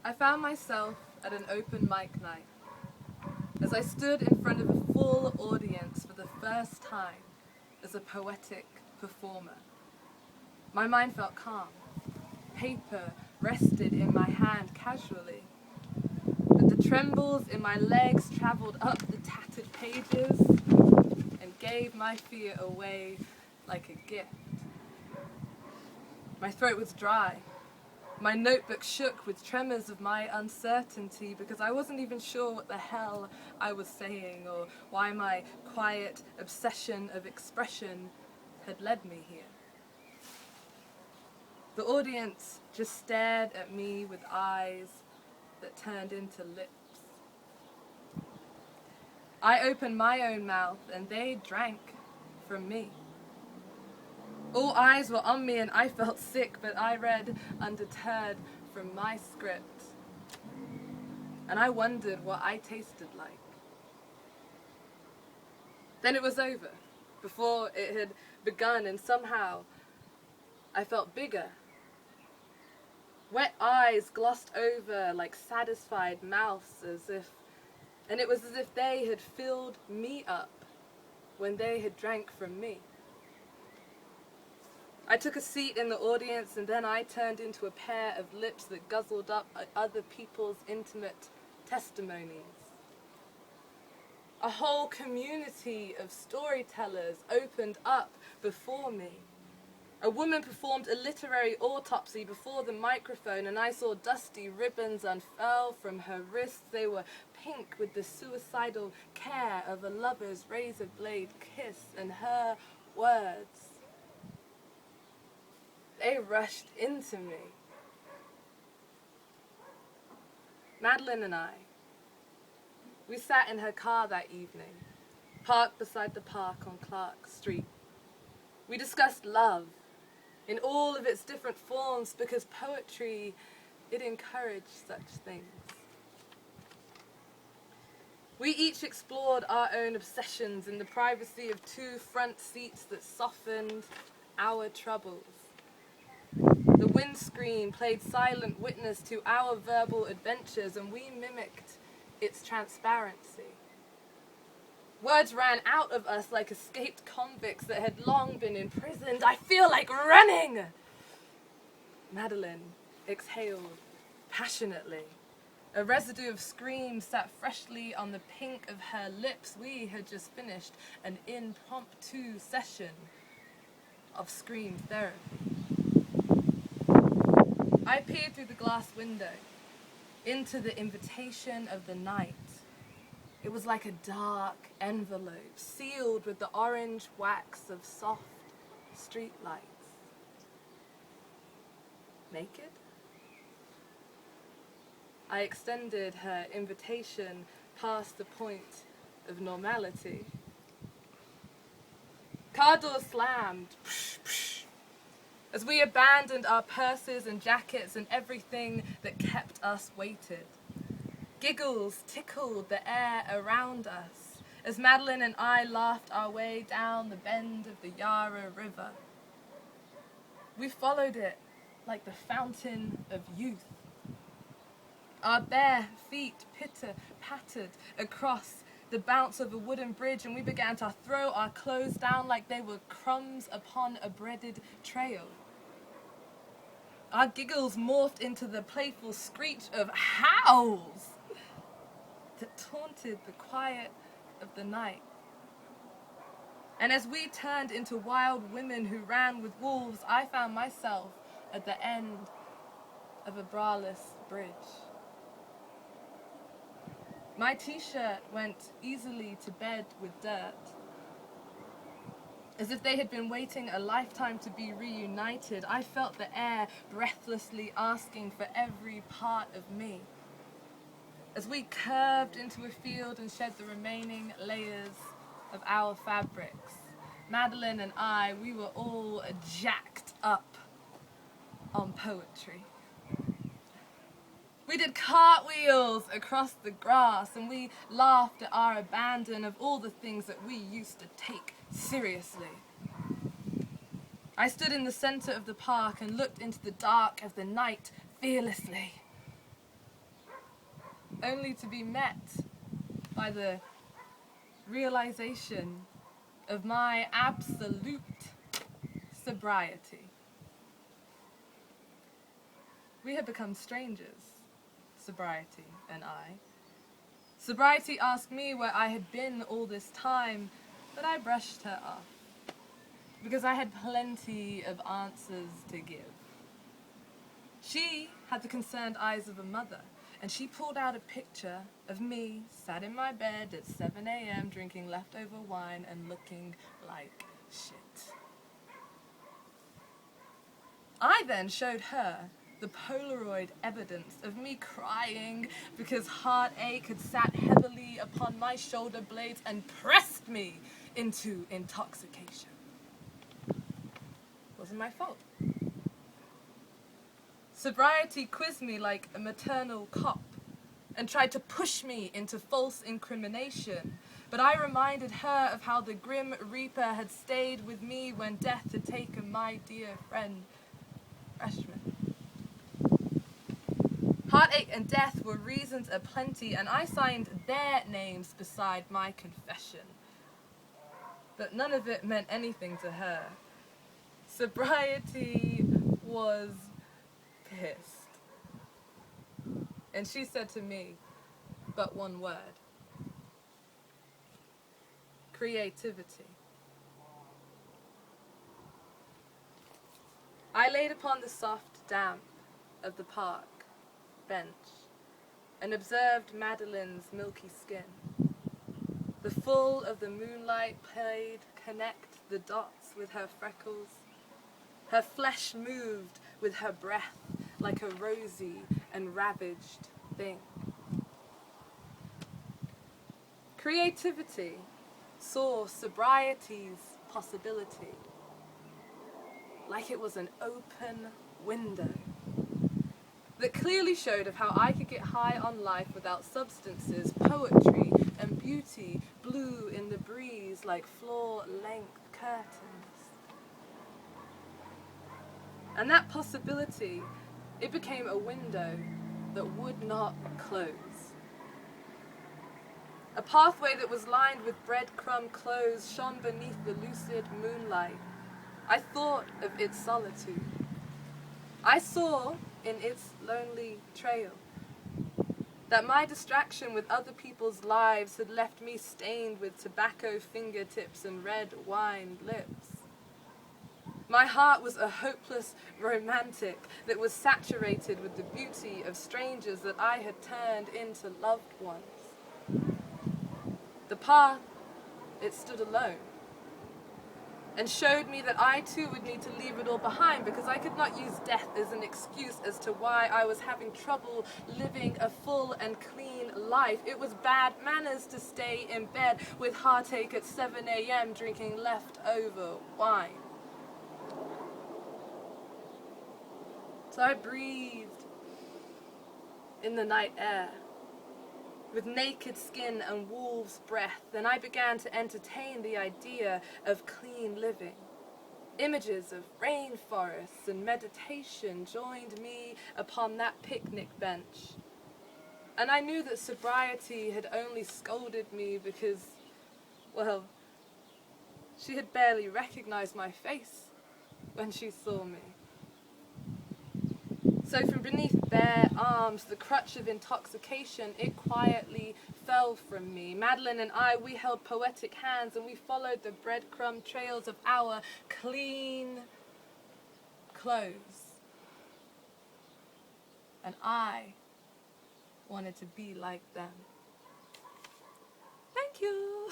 I found myself at an open mic night as I stood in front of a full audience for the first time as a poetic performer. My mind felt calm. Paper rested in my hand casually, but the trembles in my legs travelled up the tattered pages and gave my fear away like a gift. My throat was dry. My notebook shook with tremors of my uncertainty because I wasn't even sure what the hell I was saying or why my quiet obsession of expression had led me here. The audience just stared at me with eyes that turned into lips. I opened my own mouth and they drank from me. All eyes were on me and I felt sick, but I read undeterred from my script. And I wondered what I tasted like. Then it was over, before it had begun, and somehow I felt bigger. Wet eyes glossed over like satisfied mouths and it was as if they had filled me up when they had drank from me. I took a seat in the audience and then I turned into a pair of lips that guzzled up other people's intimate testimonies. A whole community of storytellers opened up before me. A woman performed a literary autopsy before the microphone and I saw dusty ribbons unfurl from her wrists. They were pink with the suicidal care of a lover's razor blade kiss, and her words, they rushed into me. Madeline and I, we sat in her car that evening, parked beside the park on Clark Street. We discussed love in all of its different forms because poetry, it encouraged such things. We each explored our own obsessions in the privacy of two front seats that softened our troubles. The windscreen played silent witness to our verbal adventures and we mimicked its transparency. Words ran out of us like escaped convicts that had long been imprisoned. I feel like running! Madeline exhaled passionately. A residue of scream sat freshly on the pink of her lips. We had just finished an impromptu session of scream therapy. I peered through the glass window into the invitation of the night. It was like a dark envelope sealed with the orange wax of soft street lights. Naked? I extended her invitation past the point of normality. Car doors slammed. As we abandoned our purses and jackets and everything that kept us weighted. Giggles tickled the air around us as Madeline and I laughed our way down the bend of the Yarra River. We followed it like the fountain of youth. Our bare feet pitter-pattered across the bounce of a wooden bridge and we began to throw our clothes down like they were crumbs upon a breaded trail. Our giggles morphed into the playful screech of howls that taunted the quiet of the night. And as we turned into wild women who ran with wolves, I found myself at the end of a braless bridge. My t-shirt went easily to bed with dirt, as if they had been waiting a lifetime to be reunited. I felt the air breathlessly asking for every part of me. As we curved into a field and shed the remaining layers of our fabrics, Madeline and I, we were all jacked up on poetry. We did cartwheels across the grass and we laughed at our abandon of all the things that we used to take seriously. I stood in the center of the park and looked into the dark of the night fearlessly. only to be met by the realization of my absolute sobriety. We had become strangers, sobriety and I. Sobriety asked me where I had been all this time, but I brushed her off, because I had plenty of answers to give. She had the concerned eyes of a mother, and she pulled out a picture of me sat in my bed at 7 a.m. drinking leftover wine and looking like shit. I then showed her the Polaroid evidence of me crying because heartache had sat heavily upon my shoulder blades and pressed me into intoxication. Wasn't my fault. Sobriety quizzed me like a maternal cop and tried to push me into false incrimination, but I reminded her of how the Grim Reaper had stayed with me when death had taken my dear friend, Freshman. Heartache and death were reasons aplenty, and I signed their names beside my confession. But none of it meant anything to her. Sobriety was pissed. And she said to me, but one word: creativity. I laid upon the soft damp of the park bench and observed Madeline's milky skin. The full of the moonlight played connect the dots with her freckles. Her flesh moved with her breath like a rosy and ravaged thing. Creativity saw sobriety's possibility like it was an open window that clearly showed of how I could get high on life without substances. Poetry and beauty blew in the breeze like floor-length curtains. And that possibility, it became a window that would not close. A pathway that was lined with breadcrumb clothes shone beneath the lucid moonlight. I thought of its solitude. I saw in its lonely trail that my distraction with other people's lives had left me stained with tobacco fingertips and red wine lips. My heart was a hopeless romantic that was saturated with the beauty of strangers that I had turned into loved ones. The path, it stood alone, and showed me that I too would need to leave it all behind, because I could not use death as an excuse as to why I was having trouble living a full and clean life. It was bad manners to stay in bed with heartache at 7 a.m. drinking leftover wine. So I breathed in the night air with naked skin and wolf's breath, and I began to entertain the idea of clean living. Images of rainforests and meditation joined me upon that picnic bench. And I knew that sobriety had only scolded me because, well, she had barely recognized my face when she saw me. So from beneath bare arms, the crutch of intoxication, it quietly fell from me. Madeline and I, we held poetic hands, and we followed the breadcrumb trails of our clean clothes. And I wanted to be like them. Thank you.